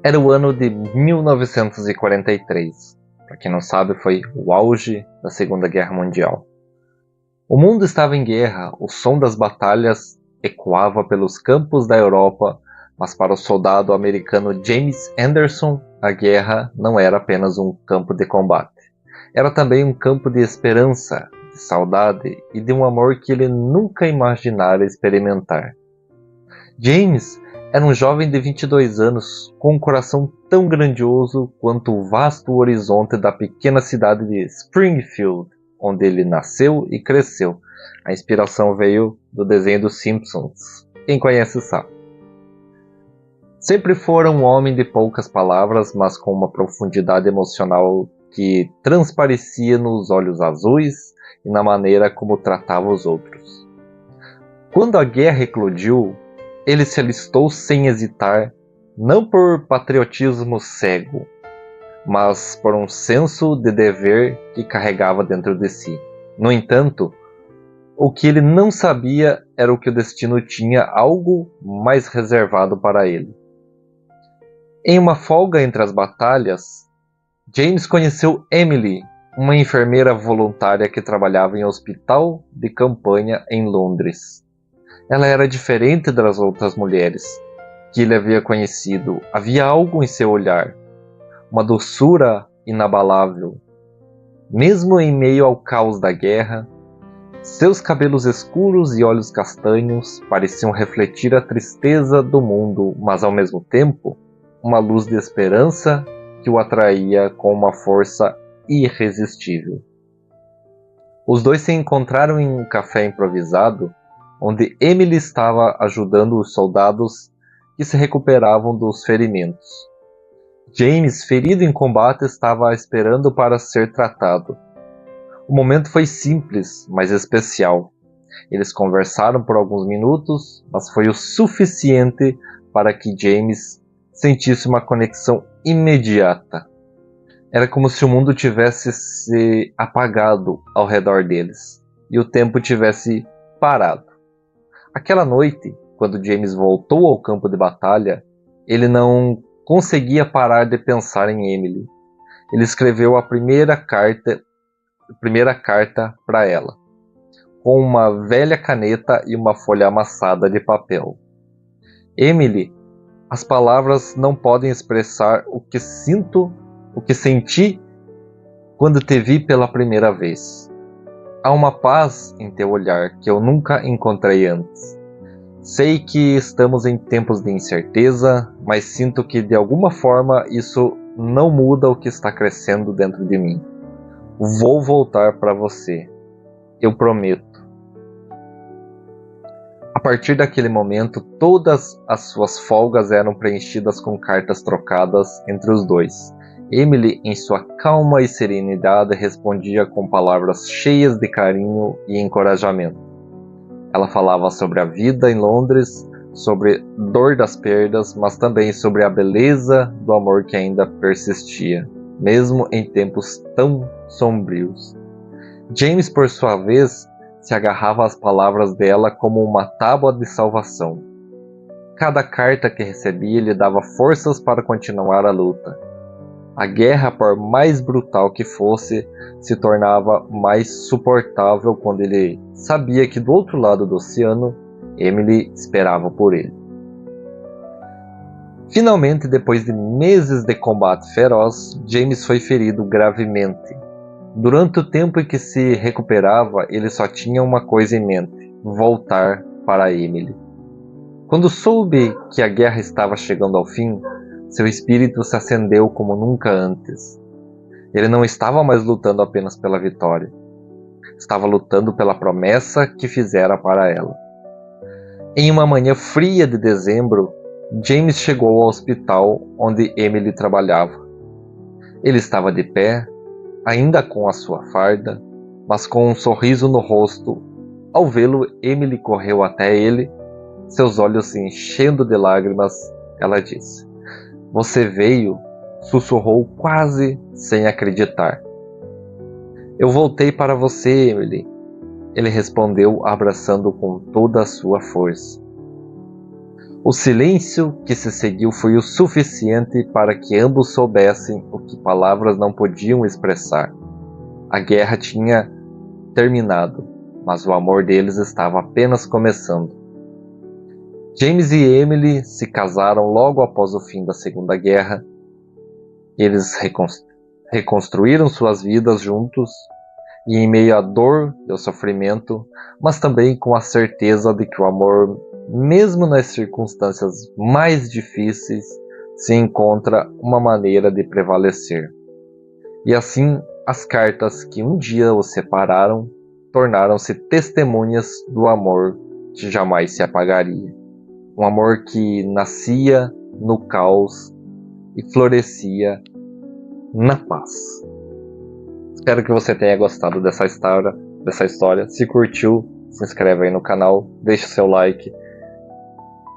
Era o ano de 1943. Para quem não sabe, foi o auge da Segunda Guerra Mundial. O mundo estava em guerra, o som das batalhas ecoava pelos campos da Europa, mas para o soldado americano James Anderson, a guerra não era apenas um campo de combate. Era também um campo de esperança, de saudade e de um amor que ele nunca imaginara experimentar. James era um jovem de 22 anos, com um coração tão grandioso quanto o vasto horizonte da pequena cidade de Springfield, onde ele nasceu e cresceu. A inspiração veio do desenho dos Simpsons. Quem conhece sabe. Sempre fora um homem de poucas palavras, mas com uma profundidade emocional que transparecia nos olhos azuis e na maneira como tratava os outros. Quando a guerra eclodiu, ele se alistou sem hesitar, não por patriotismo cego, mas por um senso de dever que carregava dentro de si. No entanto, o que ele não sabia era o que o destino tinha algo mais reservado para ele. Em uma folga entre as batalhas, James conheceu Emily, uma enfermeira voluntária que trabalhava em um hospital de campanha em Londres. Ela era diferente das outras mulheres que ele havia conhecido. Havia algo em seu olhar, uma doçura inabalável. Mesmo em meio ao caos da guerra, seus cabelos escuros e olhos castanhos pareciam refletir a tristeza do mundo, mas ao mesmo tempo, uma luz de esperança que o atraía com uma força irresistível. Os dois se encontraram em um café improvisado, onde Emily estava ajudando os soldados que se recuperavam dos ferimentos. James, ferido em combate, estava esperando para ser tratado. O momento foi simples, mas especial. Eles conversaram por alguns minutos, mas foi o suficiente para que James sentisse uma conexão imediata. Era como se o mundo tivesse se apagado ao redor deles e o tempo tivesse parado. Aquela noite, quando James voltou ao campo de batalha, ele não conseguia parar de pensar em Emily. Ele escreveu a primeira carta para ela, com uma velha caneta e uma folha amassada de papel. Emily, as palavras não podem expressar o que senti quando te vi pela primeira vez. Há uma paz em teu olhar que eu nunca encontrei antes. Sei que estamos em tempos de incerteza, mas sinto que de alguma forma isso não muda o que está crescendo dentro de mim. Vou voltar para você. Eu prometo. A partir daquele momento, todas as suas folgas eram preenchidas com cartas trocadas entre os dois. Emily, em sua calma e serenidade, respondia com palavras cheias de carinho e encorajamento. Ela falava sobre a vida em Londres, sobre dor das perdas, mas também sobre a beleza do amor que ainda persistia, mesmo em tempos tão sombrios. James, por sua vez, se agarrava às palavras dela como uma tábua de salvação. Cada carta que recebia lhe dava forças para continuar a luta. A guerra, por mais brutal que fosse, se tornava mais suportável quando ele sabia que do outro lado do oceano, Emily esperava por ele. Finalmente, depois de meses de combate feroz, James foi ferido gravemente. Durante o tempo em que se recuperava, ele só tinha uma coisa em mente: voltar para Emily. Quando soube que a guerra estava chegando ao fim, seu espírito se acendeu como nunca antes. Ele não estava mais lutando apenas pela vitória. Estava lutando pela promessa que fizera para ela. Em uma manhã fria de dezembro, James chegou ao hospital onde Emily trabalhava. Ele estava de pé, ainda com a sua farda, mas com um sorriso no rosto. Ao vê-lo, Emily correu até ele, seus olhos se enchendo de lágrimas. Ela disse: "Você veio?", sussurrou quase sem acreditar. "Eu voltei para você, Emily", ele respondeu, abraçando com toda a sua força. O silêncio que se seguiu foi o suficiente para que ambos soubessem o que palavras não podiam expressar. A guerra tinha terminado, mas o amor deles estava apenas começando. James e Emily se casaram logo após o fim da Segunda Guerra. Eles reconstruíram suas vidas juntos, e em meio à dor e ao sofrimento, mas também com a certeza de que o amor, mesmo nas circunstâncias mais difíceis, se encontra uma maneira de prevalecer. E assim, as cartas que um dia os separaram tornaram-se testemunhas do amor que jamais se apagaria. Um amor que nascia no caos e florescia na paz. Espero que você tenha gostado dessa história. Se curtiu, se inscreve aí no canal, deixa o seu like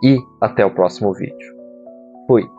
e até o próximo vídeo. Fui!